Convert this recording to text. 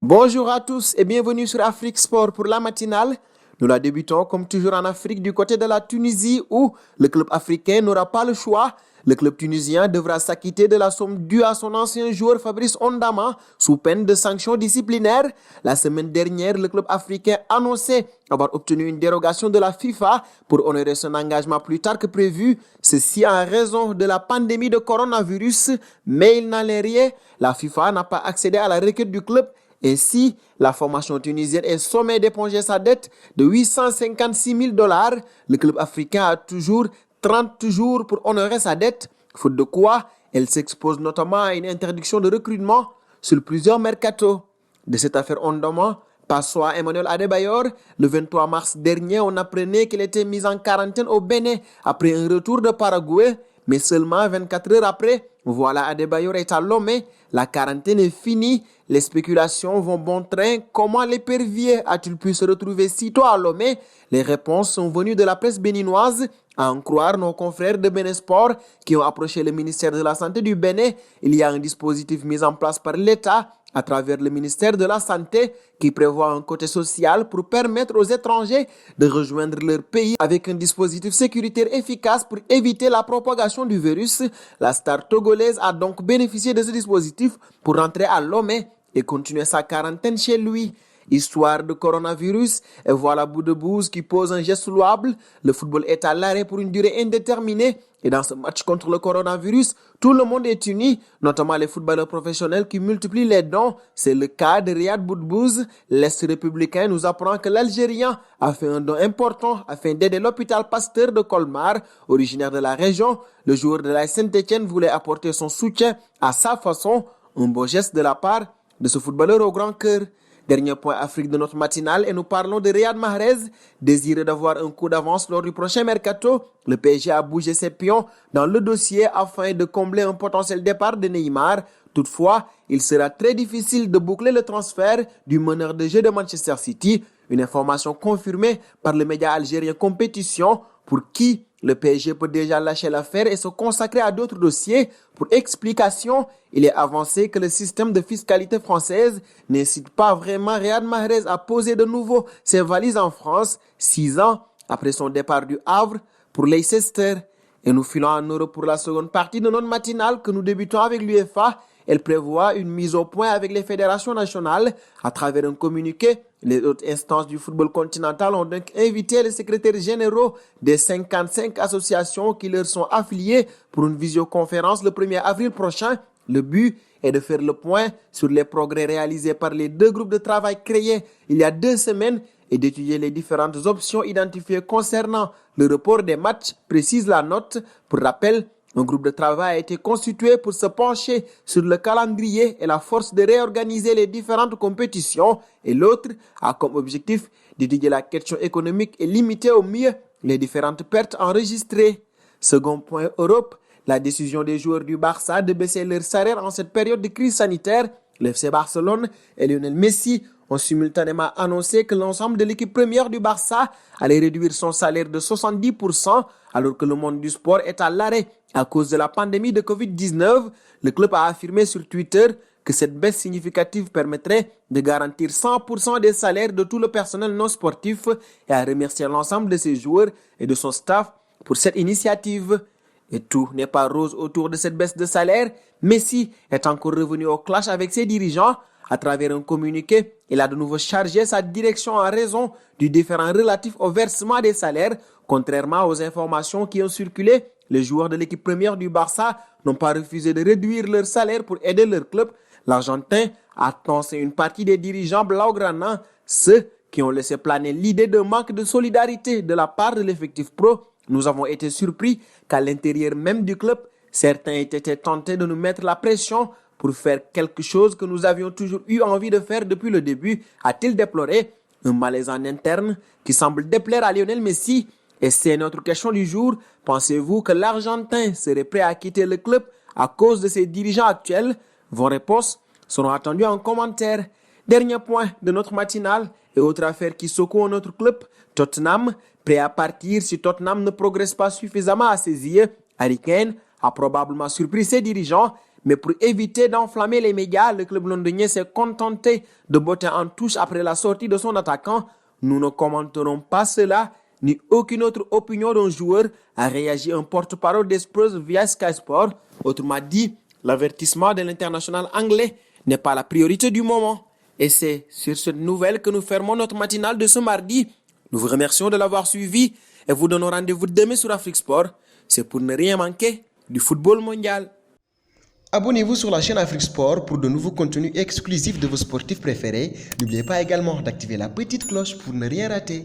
Bonjour à tous et bienvenue sur Afrique Sport pour la matinale. Nous la débutons comme toujours en Afrique du côté de la Tunisie où le club africain n'aura pas le choix. Le club tunisien devra s'acquitter de la somme due à son ancien joueur Fabrice Ondama sous peine de sanctions disciplinaires. La semaine dernière, le club africain annonçait avoir obtenu une dérogation de la FIFA pour honorer son engagement plus tard que prévu, ceci en raison de la pandémie de coronavirus, mais il n'en est rien. La FIFA n'a pas accédé à la requête du club. Ainsi, la formation tunisienne est sommée d'éponger sa dette de 856 000 dollars. Le club africain a toujours 30 jours pour honorer sa dette, faute de quoi elle s'expose notamment à une interdiction de recrutement sur plusieurs mercatos. De cette affaire Ondama, passons à Emmanuel Adebayor. Le 23 mars dernier, on apprenait qu'il était mis en quarantaine au Bénin après un retour de Paraguay, mais seulement 24 heures après, voilà Adebayor est à Lomé. La quarantaine est finie. Les spéculations vont bon train. Comment l'épervier a-t-il pu se retrouver si tôt à Lomé? Les réponses sont venues de la presse béninoise. À en croire nos confrères de Bénin Sport qui ont approché le ministère de la Santé du Bénin, il y a un dispositif mis en place par l'État à travers le ministère de la Santé qui prévoit un côté social pour permettre aux étrangers de rejoindre leur pays avec un dispositif sécuritaire efficace pour éviter la propagation du virus. La star togolaise a donc bénéficié de ce dispositif pour rentrer à Lomé et continuer sa quarantaine chez lui. Histoire de coronavirus, et voilà Boudebouz qui pose un geste louable. Le football est à l'arrêt pour une durée indéterminée. Et dans ce match contre le coronavirus, tout le monde est uni, notamment les footballeurs professionnels qui multiplient les dons. C'est le cas de Riyad Boudebouz. L'Est républicain nous apprend que l'Algérien a fait un don important afin d'aider l'hôpital Pasteur de Colmar, originaire de la région. Le joueur de la Saint-Etienne voulait apporter son soutien à sa façon. Un beau geste de la part de ce footballeur au grand cœur. Dernier point Afrique de notre matinale et nous parlons de Riyad Mahrez. Désireux d'avoir un coup d'avance lors du prochain mercato, le PSG a bougé ses pions dans le dossier afin de combler un potentiel départ de Neymar. Toutefois, il sera très difficile de boucler le transfert du meneur de jeu de Manchester City, une information confirmée par le média algérien Compétition pour qui le PSG peut déjà lâcher l'affaire et se consacrer à d'autres dossiers. Pour explication, il est avancé que le système de fiscalité française n'incite pas vraiment Riyad Mahrez à poser de nouveau ses valises en France, 6 ans après son départ du Havre pour Leicester. Et nous filons en Europe pour la seconde partie de notre matinale que nous débutons avec l'UEFA. Elle prévoit une mise au point avec les fédérations nationales à travers un communiqué. Les autres instances du football continental ont donc invité les secrétaires généraux des 55 associations qui leur sont affiliées pour une visioconférence le 1er avril prochain. Le but est de faire le point sur les progrès réalisés par les deux groupes de travail créés il y a 2 semaines et d'étudier les différentes options identifiées concernant le report des matchs, précise la note. Pour rappel, un groupe de travail a été constitué pour se pencher sur le calendrier et la force de réorganiser les différentes compétitions et l'autre a comme objectif d'étudier la question économique et limiter au mieux les différentes pertes enregistrées. Second point Europe, la décision des joueurs du Barça de baisser leur salaire en cette période de crise sanitaire. Le FC Barcelone et Lionel Messi ont simultanément annoncé que l'ensemble de l'équipe première du Barça allait réduire son salaire de 70% alors que le monde du sport est à l'arrêt à cause de la pandémie de Covid-19. Le club a affirmé sur Twitter que cette baisse significative permettrait de garantir 100% des salaires de tout le personnel non sportif et a remercié l'ensemble de ses joueurs et de son staff pour cette initiative. Et tout n'est pas rose autour de cette baisse de salaire. Messi est encore revenu au clash avec ses dirigeants. À travers un communiqué, il a de nouveau chargé sa direction en raison du différend relatif au versement des salaires. Contrairement aux informations qui ont circulé, les joueurs de l'équipe première du Barça n'ont pas refusé de réduire leur salaire pour aider leur club. L'Argentin a tensé une partie des dirigeants blaugrana, ceux qui ont laissé planer l'idée d'un manque de solidarité de la part de l'effectif pro. Nous avons été surpris qu'à l'intérieur même du club, certains aient été tentés de nous mettre la pression pour faire quelque chose que nous avions toujours eu envie de faire depuis le début, a-t-il déploré. Un malaise en interne qui semble déplaire à Lionel Messi. Et c'est notre question du jour. Pensez-vous que l'Argentin serait prêt à quitter le club à cause de ses dirigeants actuels? Vos réponses seront attendues en commentaire. Dernier point de notre matinale et autre affaire qui secoue notre club, Tottenham, prêt à partir si Tottenham ne progresse pas suffisamment à ses yeux. Harry Kane a probablement surpris ses dirigeants. Mais pour éviter d'enflammer les médias, le club londonien s'est contenté de botter en touche après la sortie de son attaquant. Nous ne commenterons pas cela, ni aucune autre opinion d'un joueur, a réagi un porte-parole des Spurs via Sky Sport. Autrement dit, l'avertissement de l'international anglais n'est pas la priorité du moment. Et c'est sur cette nouvelle que nous fermons notre matinale de ce mardi. Nous vous remercions de l'avoir suivi et vous donnons rendez-vous demain sur Afrique Sport. C'est pour ne rien manquer du football mondial. Abonnez-vous sur la chaîne Afrique Sport pour de nouveaux contenus exclusifs de vos sportifs préférés. N'oubliez pas également d'activer la petite cloche pour ne rien rater.